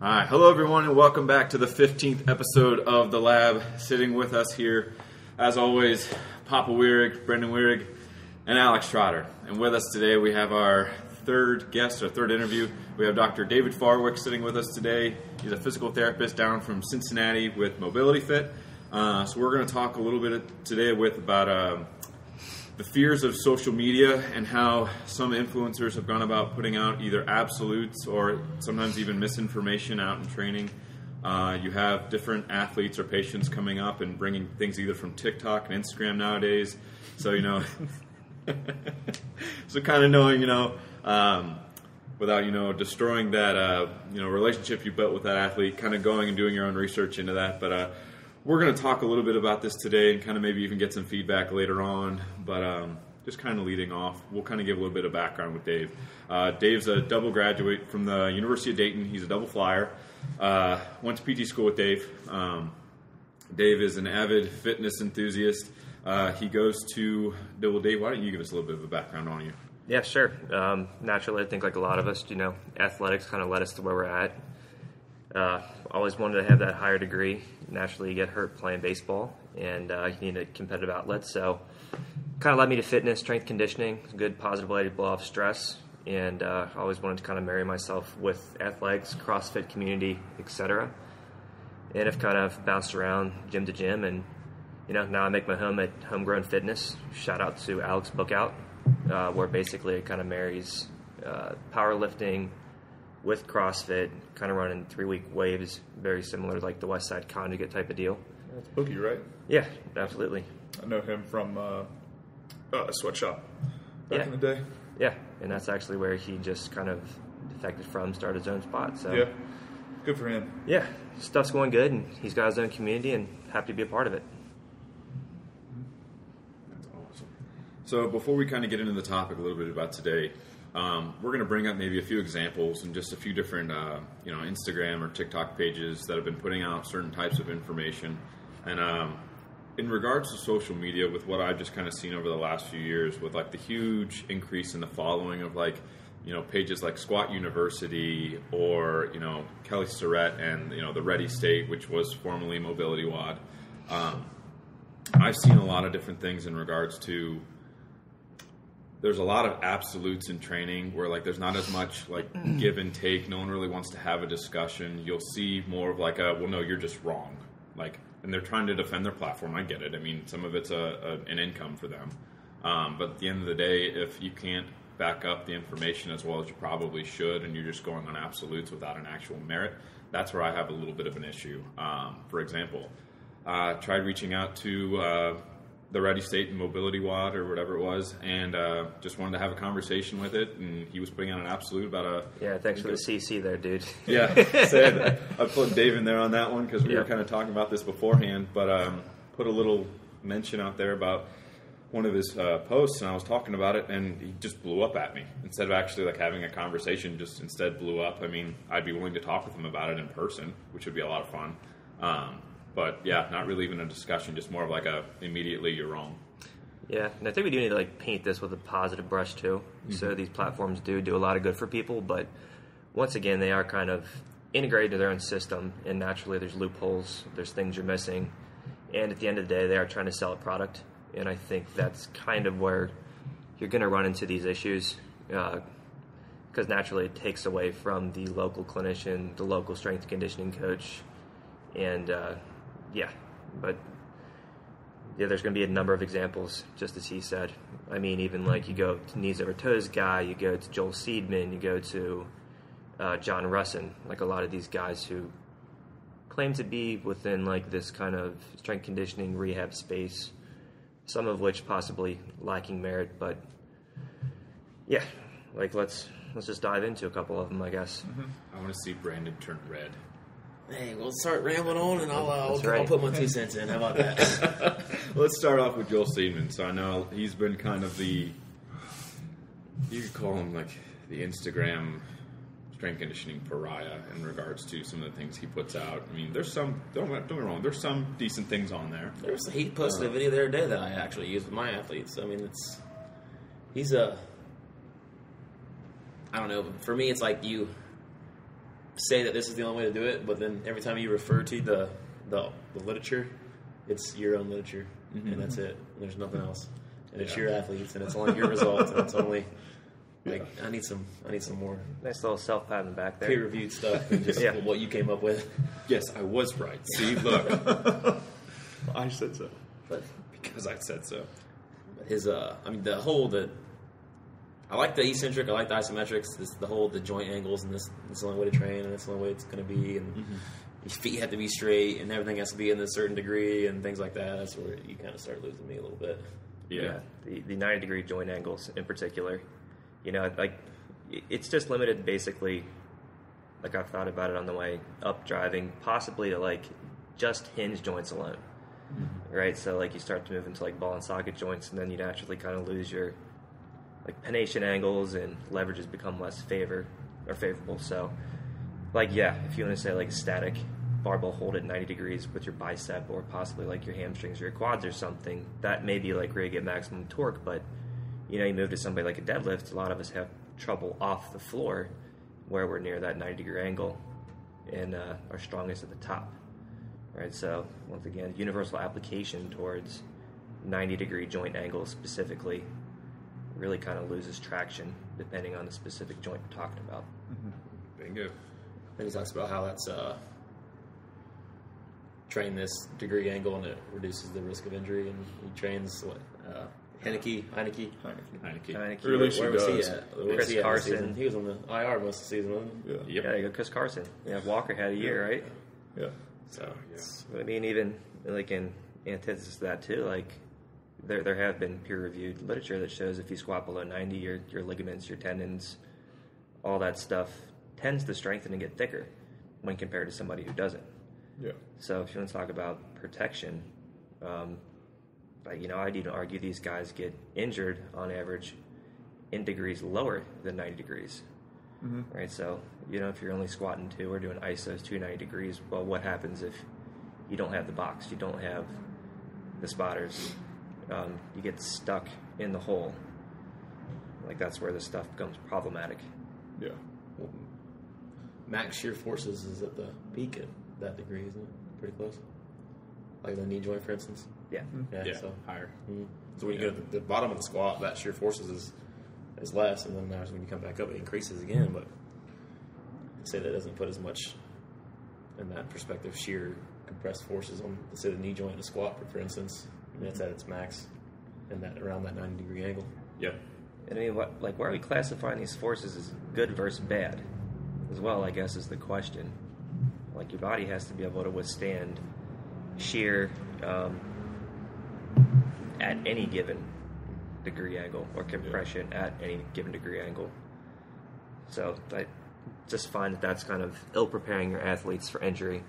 All right, hello everyone, and welcome back to the 15th episode of The Lab. Sitting with us here, as always, Papa Wierig, Brendan Wierig, and Alex Trotter. And with us today, we have our third guest, our third interview. We have Dr. David Farwick sitting with us today. He's a physical therapist down from Cincinnati with Mobility Fit. So we're going to talk a little bit today about the fears of social media and how some influencers have gone about putting out either absolutes or sometimes even misinformation out in training. You have different athletes or patients coming up and bringing things either from TikTok and Instagram nowadays. So, so kind of knowing, without, destroying that, relationship you built with that athlete, kind of going and doing your own research into that. But we're going to talk a little bit about this today and kind of maybe even get some feedback later on. But just kind of leading off, we'll kind of give a little bit of background with Dave. Dave's a double graduate from the University of Dayton. He's a double flyer. Went to PT school with Dave. Dave is an avid fitness enthusiast. He goes to, well, Dave, why don't you give us a little bit of a background on you? Yeah, sure. Naturally, I think like a lot of us, athletics kind of led us to where we're at. Always wanted to have that higher degree. Naturally, you get hurt playing baseball, and you need a competitive outlet. So kind of led me to fitness, strength conditioning, good positive way to blow off stress. And I always wanted to kind of marry myself with athletics, CrossFit community, etc. And I've kind of bounced around gym to gym, and now I make my home at Homegrown Fitness. Shout out to Alex Bookout, where basically it kind of marries powerlifting with CrossFit, kind of running 3-week waves, very similar to like the West Side Conjugate type of deal. That's Boogie, right? Yeah, absolutely. I know him from a sweatshop back in the day. Yeah, and that's actually where he just kind of defected from, started his own spot. So yeah, good for him. Yeah, stuff's going good, and he's got his own community, and happy to be a part of it. That's awesome. So before we kind of get into the topic a little bit about today, we're going to bring up maybe a few examples and just a few different, Instagram or TikTok pages that have been putting out certain types of information. And in regards to social media, with what I've just kind of seen over the last few years, with like the huge increase in the following of pages like Squat University or, Kelly Surratt and, the Ready State, which was formerly Mobility WOD. I've seen a lot of different things in regards to, there's a lot of absolutes in training where there's not as much give and take. No one really wants to have a discussion. You'll see more of well, no, you're just wrong. And they're trying to defend their platform. I get it. I mean, some of it's an income for them. But at the end of the day, if you can't back up the information as well as you probably should, and you're just going on absolutes without an actual merit, that's where I have a little bit of an issue. For example, tried reaching out to the Ready State and Mobility WOD or whatever it was, and just wanted to have a conversation with it, and he was putting out an absolute about a... Yeah, thanks for the CC there, dude. Yeah, I put Dave in there on that one because we were kind of talking about this beforehand, but put a little mention out there about one of his posts, and I was talking about it, and he just blew up at me. Instead of actually having a conversation, just instead blew up. I mean, I'd be willing to talk with him about it in person, which would be a lot of fun. But yeah, not really even a discussion, just more of immediately you're wrong. Yeah, and I think we do need to paint this with a positive brush too. Mm-hmm. So these platforms do a lot of good for people, but once again, they are kind of integrated to their own system, and naturally there's loopholes, there's things you're missing, and at the end of the day, they are trying to sell a product, and I think that's kind of where you're going to run into these issues, because naturally it takes away from the local clinician, the local strength and conditioning coach, and there's going to be a number of examples, just as he said. I mean, even you go to Knees Over Toes guy, you go to Joel Seedman, you go to John Russin, a lot of these guys who claim to be within this kind of strength conditioning rehab space, some of which possibly lacking merit, but yeah, let's just dive into a couple of them, I guess. Mm-hmm. I want to see Brandon turn red. Hey, we'll start rambling on, and I'll put my 2 cents in. How about that? Let's start off with Joel Seedman. So I know he's been kind of you could call him the Instagram strength conditioning pariah in regards to some of the things he puts out. I mean, there's some, don't get me wrong, there's some decent things on there. He posted a video the other day that I actually use with my athletes. I mean, he's I don't know, for me it's say that this is the only way to do it, but then every time you refer to the literature, it's your own literature, and that's it. There's nothing else, and it's your athletes, and it's only your results, and it's only like I need some more nice little self-pat in the back there, peer-reviewed stuff, and just what you came up with. Yes, I was right. See, look, I said so, But because I said so. his, I mean, I like the eccentric, I like the isometrics, the joint angles, and this is the only way to train, and that's the only way it's going to be, and your feet have to be straight, and everything has to be in a certain degree, and things like that. That's where you kind of start losing me a little bit. Yeah. The 90-degree joint angles in particular, like it's just limited basically. Like I've thought about it on the way up driving, possibly to like just hinge joints alone, right? So like you start to move into like ball and socket joints, and then you naturally kind of lose your like pennation angles, and leverages become less favorable. So like if you want to say like static barbell hold at 90 degrees with your bicep, or possibly like your hamstrings or your quads or something, that may be like where you get maximum torque. But you move to somebody like a deadlift, a lot of us have trouble off the floor where we're near that 90-degree angle and are strongest at the top, right? So once again, universal application towards 90-degree joint angles specifically really kind of loses traction depending on the specific joint we're talking about. Bingo. And he talks about how that's train this degree angle, and it reduces the risk of injury, and he trains Heineke. Really, she Where was he does. at? Chris Carson. He was on the IR most of the season, wasn't he? Yeah, you got Chris Carson. Yeah, Walker had a year, right? Yeah. So, I mean, even like in antithesis to that too, like there have been peer-reviewed literature that shows if you squat below 90, your ligaments, your tendons, all that stuff tends to strengthen and get thicker when compared to somebody who doesn't. Yeah. So if you want to talk about protection, I'd even argue these guys get injured on average in degrees lower than 90 degrees. Right? So, if you're only squatting 2 or doing isos 290 degrees, well, what happens if you don't have the box, you don't have the spotters, you get stuck in the hole. Like that's where this stuff becomes problematic. Yeah. max shear forces is at the peak at that degree, isn't it? Pretty close. Like the knee joint, for instance. Yeah. Yeah, So higher. So when you go to the bottom of the squat, that shear forces is less, and then when you come back up, it increases again. But I'd say that doesn't put as much in that perspective. Shear compressed forces on, let's say, the knee joint in a squat, for instance. I mean, it's at its max, and that around that 90-degree angle. Yeah. And I mean, why are we classifying these forces as good versus bad? As well, I guess, is the question. Like, your body has to be able to withstand shear at any given degree angle, or compression at any given degree angle. So I just find that that's kind of ill-preparing your athletes for injury.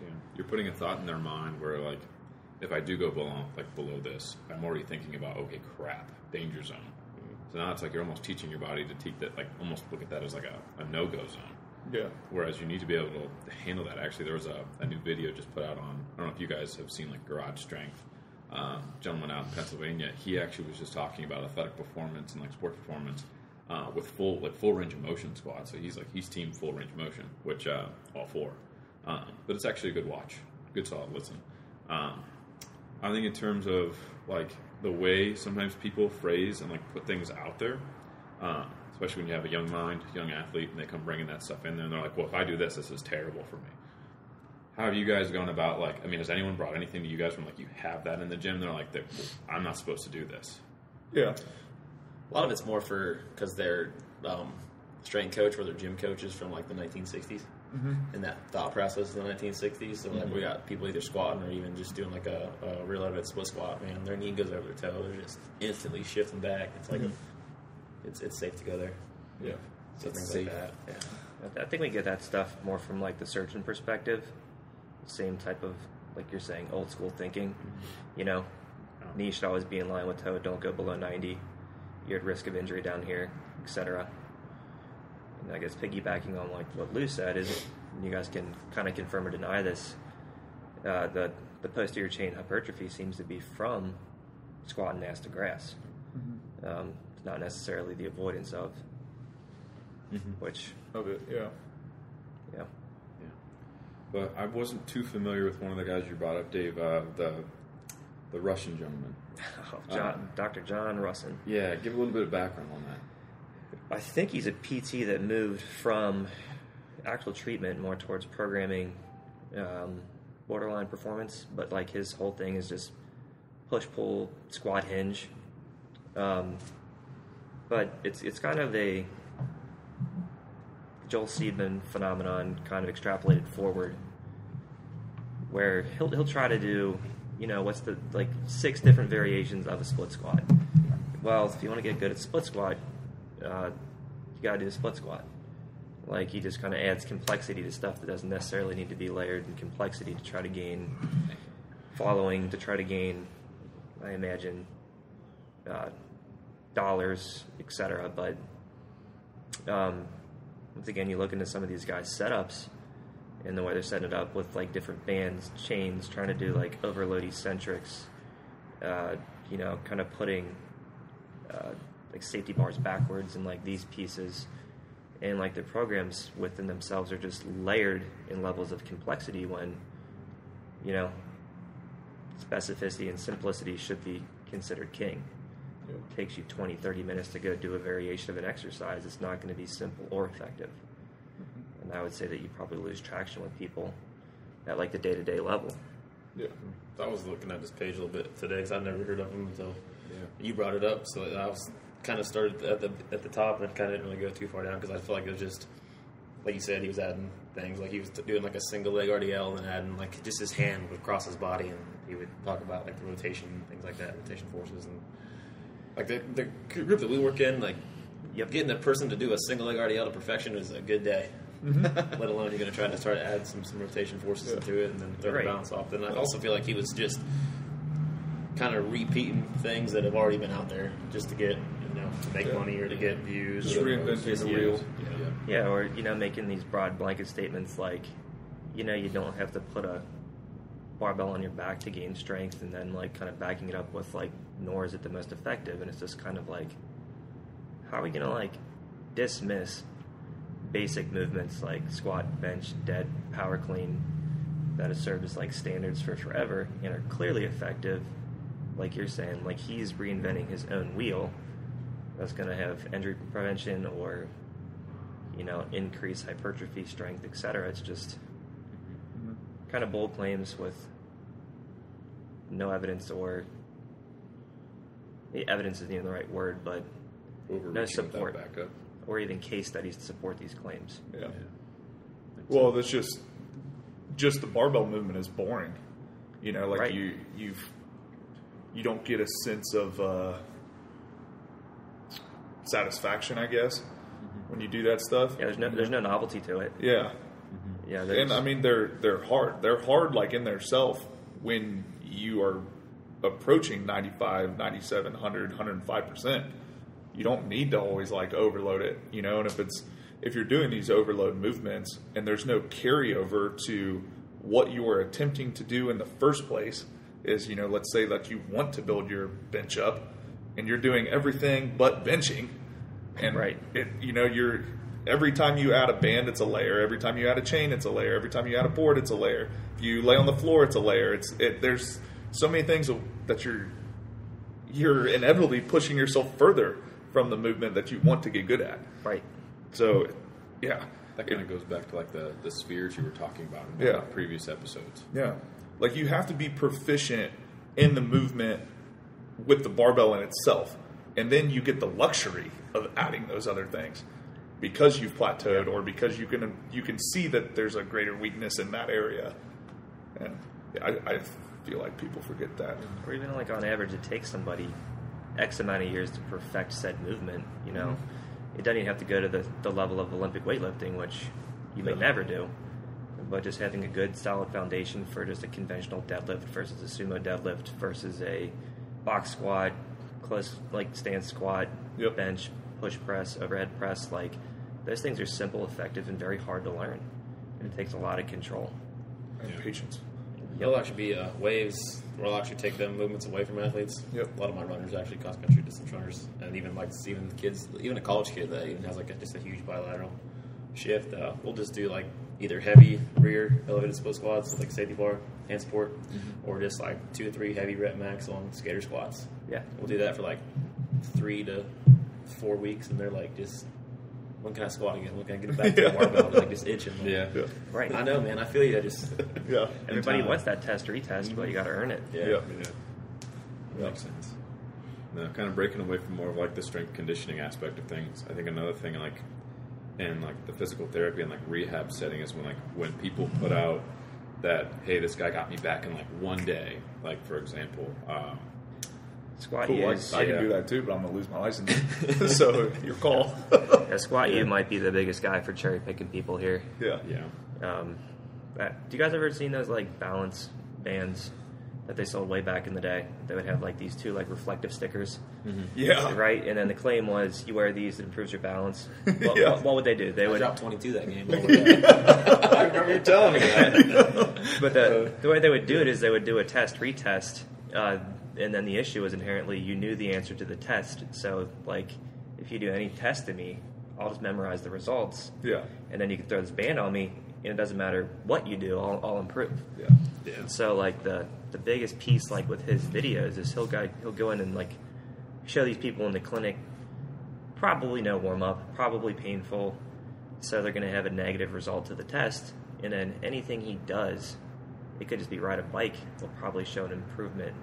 Yeah. You're putting a thought in their mind where, like, if I do go below this, I'm already thinking about, okay, crap, danger zone. So now it's like you're almost teaching your body to take that, like, almost look at that as like a no-go zone. Yeah. Whereas you need to be able to handle that. Actually, there was a new video just put out on, I don't know if you guys have seen, like, Garage Strength. Gentleman out in Pennsylvania, he actually was just talking about athletic performance and, like, sports performance with full range of motion squats. So he's team full range of motion, which all four. But it's actually a good watch, good solid listen. I think in terms of, like, the way sometimes people phrase and, like, put things out there, especially when you have a young mind, young athlete, and they come bringing that stuff in there, and they're like, well, if I do this is terrible for me. How have you guys gone about, like, I mean, has anyone brought anything to you guys from, like, you have that in the gym? They're like, I'm not supposed to do this. Yeah. A lot of it's more because they're strength coach or they're gym coaches from, like, the 1960s. And that thought process in the 1960s. So, like, we got people either squatting or even just doing, like, a real elevated split squat. Man, their knee goes over their toe. They're just instantly shifting back. It's like it's safe to go there. Yeah. So things safe. like that. Yeah. I think we get that stuff more from, like, the surgeon perspective. Same type of, like you're saying, old school thinking. You know, knee should always be in line with toe. Don't go below 90. You're at risk of injury down here, etc. And I guess piggybacking on, like, what Lou said is, you guys can kind of confirm or deny this. The posterior chain hypertrophy seems to be from squatting ass to grass. Not necessarily the avoidance of, which Of it, yeah. Yeah. But I wasn't too familiar with one of the guys you brought up, Dave, the Russian gentleman. Dr. John Russin. Yeah, give a little bit of background on that. I think he's a PT that moved from actual treatment more towards programming, borderline performance, but like his whole thing is just push, pull, squat, hinge. But it's kind of a Joel Seedman phenomenon kind of extrapolated forward, where he'll try to do, what's the 6 different variations of a split squat. Well, if you want to get good at split squat, you got to do a split squat. Like, he just kind of adds complexity to stuff that doesn't necessarily need to be layered, and complexity to try to gain following, to try to gain, I imagine, dollars, etc. But once again, you look into some of these guys' setups and the way they're setting it up with like different bands, chains, trying to do like overload eccentrics, kind of putting like safety bars backwards and like these pieces. And like their programs within themselves are just layered in levels of complexity when, specificity and simplicity should be considered king. Yeah. It takes you 20, 30 minutes to go do a variation of an exercise. It's not going to be simple or effective. Mm-hmm. And I would say that you probably lose traction with people at like the day-to-day level. Yeah. I was looking at this page a little bit today because I'd never heard of him until you brought it up. So I was kind of started at the top and kind of didn't really go too far down because I feel like it was just, like you said, he was adding things. Like he was doing like a single leg RDL and adding like just his hand would cross his body, and he would talk about like the rotation, things like that, rotation forces. And like the group that we work in, like getting a person to do a single leg RDL to perfection is a good day. Mm-hmm. Let alone you're going to try to start to add some rotation forces into it and then throw the balance off. And I also feel like he was just kind of repeating things that have already been out there just to get, to make money or to get views. Just reinventing the wheel. Yeah, or, making these broad blanket statements like, you don't have to put a barbell on your back to gain strength, and then, like, kind of backing it up with, like, nor is it the most effective. And it's just kind of like, how are we going to, like, dismiss basic movements like squat, bench, dead, power clean that have served as, like, standards for forever and are clearly effective, like you're saying. Like, he's reinventing his own wheel that's going to have injury prevention or, increase hypertrophy, strength, etc. It's just kind of bold claims with no evidence, or evidence isn't even the right word, but no support backup, or even case studies to support these claims. Yeah. Well, that's just the barbell movement is boring. Right. you don't get a sense of satisfaction, I guess, when you do that stuff. Yeah, there's no novelty to it. Yeah. Mm-hmm. Yeah, and I mean they're hard. They're hard like in their self when you are approaching 95, 97, 100, 105%. You don't need to always like overload it, and if you're doing these overload movements and there's no carryover to what you are attempting to do in the first place, is, let's say that you want to build your bench up and you're doing everything but benching, and right. You're every time you add a band, it's a layer. Every time you add a chain, it's a layer. Every time you add a board, it's a layer. If you lay on the floor, it's a layer. There's so many things that you're inevitably pushing yourself further from the movement that you want to get good at. Right. So, yeah. That kind of goes back to like the spheres you were talking about in the previous episodes. Yeah. Like you have to be proficient in the movement with the barbell in itself. And then you get the luxury of adding those other things because you've plateaued or because you can see that there's a greater weakness in that area. And I feel like people forget that. Or even like on average, it takes somebody X amount of years to perfect said movement, Mm-hmm. It doesn't even have to go to the level of Olympic weightlifting, which you may never do. But just having a good, solid foundation for just a conventional deadlift versus a sumo deadlift versus a box squat, close like stance squat, bench, push press, overhead press, like those things are simple, effective, and very hard to learn. And it takes a lot of control. And patience. There'll actually be waves where I'll actually take them movements away from athletes. Yep. A lot of my runners actually cross country distance runners, and even kids, even a college kid that even has like just a huge bilateral shift. We'll just do like either heavy rear elevated split squats, like safety bar, hand support, or just like 2 to 3 heavy rep max on skater squats. Yeah. We'll do that for like 3 to 4 weeks, and they're like, just, when can I squat again? When can I get back to the barbell? They're like just itching. Like, Yeah. Right. I know, man. I feel you. I just, Yeah. Everybody wants that test retest, but you got to earn it. Yeah. Makes sense. No, kind of breaking away from more of like the strength conditioning aspect of things. I think another thing like in like the physical therapy and like rehab setting is when people put out that, hey, this guy got me back in like one day. Like for example, Squat Cool. U's. I can do that too, but I'm going to lose my license. So your call. Yeah, Squat U might be the biggest guy for cherry picking people here. Yeah. yeah, Do you guys ever seen those like balance bands that they sold way back in the day? They would have like these 2 like reflective stickers, Yeah. right? And then the claim was you wear these, it improves your balance. Yeah. What would they do? They I would. dropped 22 that game. I remember you telling me that. But the way they would do it is they would do a test retest, and then the issue was inherently you knew the answer to the test. So like if you do any test to me, I'll just memorize the results. Yeah. And then you can throw this band on me, and it doesn't matter what you do, I'll improve. Yeah. And so like the biggest piece like with his videos is he'll go in and like show these people in the clinic probably no warm up, probably painful, so they're going to have a negative result to the test, and then anything he does, it could just be ride a bike, will probably show an improvement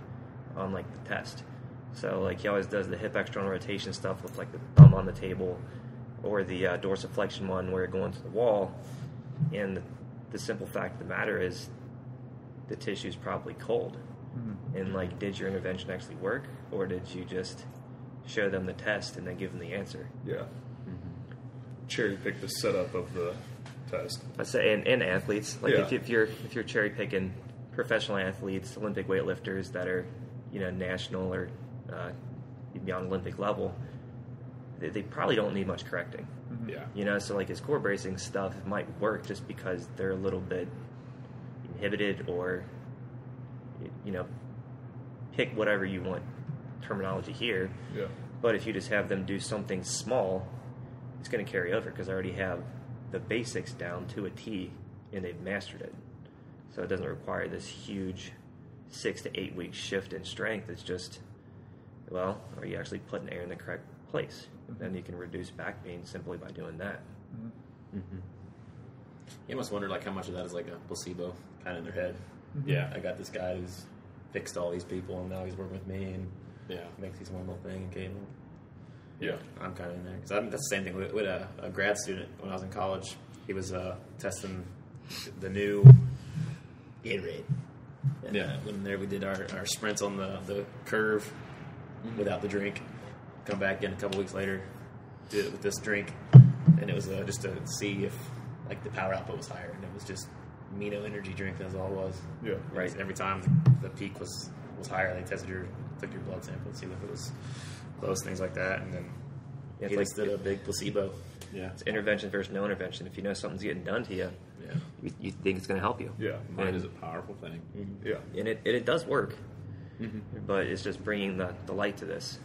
on like the test. So like he always does the hip external rotation stuff with like the thumb on the table, or the dorsiflexion one where you're going to the wall, and the simple fact of the matter is the tissue's probably cold. And like, did your intervention actually work, or did you just show them the test and then give them the answer? Yeah. Cherry pick the setup of the test. I'd say, and athletes, like Yeah. if you're cherry picking professional athletes, Olympic weightlifters that are national or even beyond Olympic level, they probably don't need much correcting. Yeah. So like his core bracing stuff might work just because they're a little bit inhibited, or pick whatever you want terminology here. Yeah. But if you just have them do something small, it's going to carry over because I already have the basics down to a T and they've mastered it. So it doesn't require this huge 6 to 8 week shift in strength. It's just, are you actually putting air in the correct place? Then you can reduce back pain simply by doing that. You must wonder like how much of that is like a placebo kind of in their head. Yeah. I got this guy who's fixed all these people, and now he's working with me and makes these one little thing. And came. Yeah. I'm kind of in there because that's the same thing with a grad student when I was in college. He was testing the new Gatorade. And, when we did our sprints on the curve without the drink. Come back in a couple weeks later, did it with this drink, and it was just to see if like the power output was higher, and it was just amino energy drink. That's all it was. Yeah. Right. Every time the peak was higher, they took your blood sample and see if it was close, things like that, and then he just did a big placebo. Yeah. It's intervention versus no intervention. If you know something's getting done to you, you think it's going to help you. Yeah. Mind is a powerful thing. Yeah. And it does work, but it's just bringing the light to this.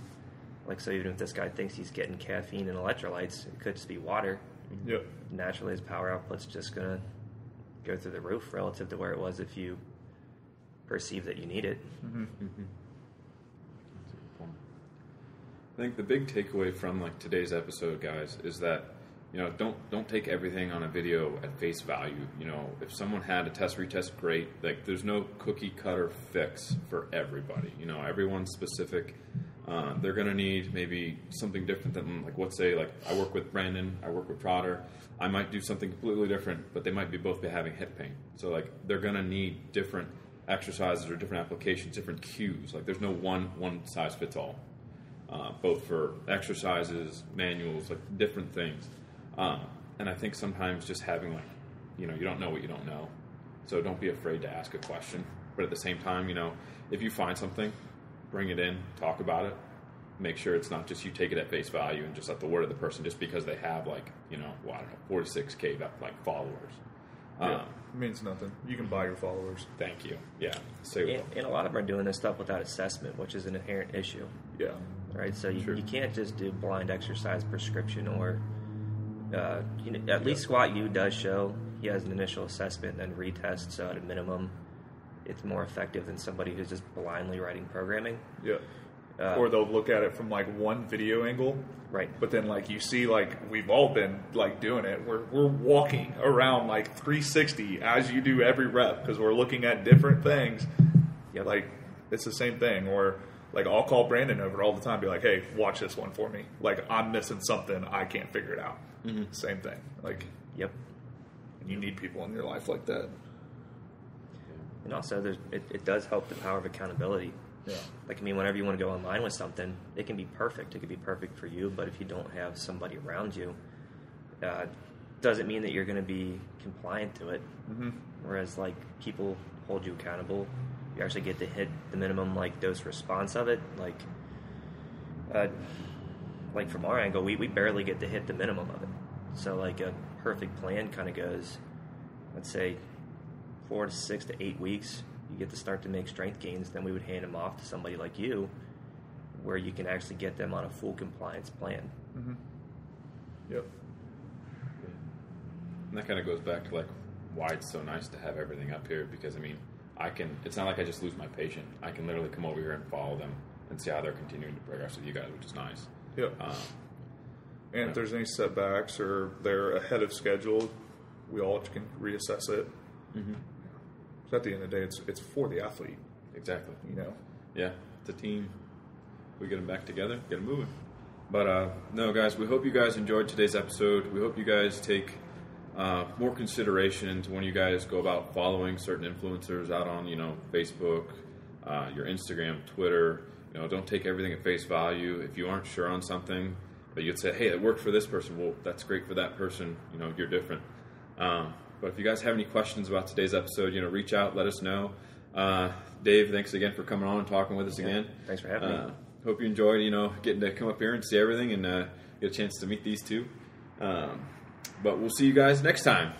Like, so even if this guy thinks he's getting caffeine and electrolytes, it could just be water. Yep. Naturally, his power output's just going to go through the roof relative to where it was if you perceive that you need it. I think the big takeaway from like today's episode, guys, is that don't take everything on a video at face value. If someone had a test retest, great. Like there's no cookie cutter fix for everybody. Everyone's specific. They're gonna need maybe something different than like I work with Brandon, I work with Trotter. I might do something completely different, but they might both be having hip pain. So like they're gonna need different exercises or different applications, different cues. Like there's no one size fits all. Both for exercises, manuals, like different things. And I think sometimes just having you don't know what you don't know. So don't be afraid to ask a question. But at the same time, if you find something, bring it in, talk about it. Make sure it's not just you take it at face value and just let the word of the person just because they have 46K followers. It means nothing. You can buy your followers. Thank you. Yeah. And a lot of them are doing this stuff without assessment, which is an inherent issue. Yeah. Right? So you can't just do blind exercise prescription or, at least Squat U does show he has an initial assessment and then retest. So at a minimum, it's more effective than somebody who's just blindly writing programming. Yeah. Or they'll look at it from like one video angle. Right. But then like you see, like we've all been like doing it. We're walking around like 360 as you do every rep because we're looking at different things. Yep. Like it's the same thing. Or like I'll call Brandon over all the time, be like, "Hey, watch this one for me. Like I'm missing something. I can't figure it out." Mm-hmm. Same thing. Like yep. You need people in your life like that. And also, it does help the power of accountability. Yeah. Like, I mean, whenever you want to go online with something, it can be perfect. It could be perfect for you, but if you don't have somebody around you, doesn't mean that you're going to be compliant to it. Mm-hmm. Whereas, like, people hold you accountable. You actually get to hit the minimum, like, dose response of it. Like from our angle, we barely get to hit the minimum of it. So, like, a perfect plan kind of goes, let's say, 4 to 6 to 8 weeks. You get to start to make strength gains, then we would hand them off to somebody like you where you can actually get them on a full compliance plan. Mm-hmm. Yep. And that kind of goes back to like why it's so nice to have everything up here because I mean it's not like I just lose my patient. I can literally come over here and follow them and see how they're continuing to progress with you guys, which is nice. Yep. And if there's any setbacks or they're ahead of schedule, we all can reassess it. Mm-hmm. So at the end of the day, it's for the athlete. Exactly. You know? Yeah. It's a team. We get them back together, get them moving. But, no, guys, we hope you guys enjoyed today's episode. We hope you guys take more consideration into when you guys go about following certain influencers out on, Facebook, your Instagram, Twitter. Don't take everything at face value. If you aren't sure on something, but you'd say, hey, it worked for this person. Well, that's great for that person. You're different. But if you guys have any questions about today's episode, reach out, let us know. Dave, thanks again for coming on and talking with us again. Thanks for having me. Hope you enjoyed, getting to come up here and see everything and get a chance to meet these two. But we'll see you guys next time.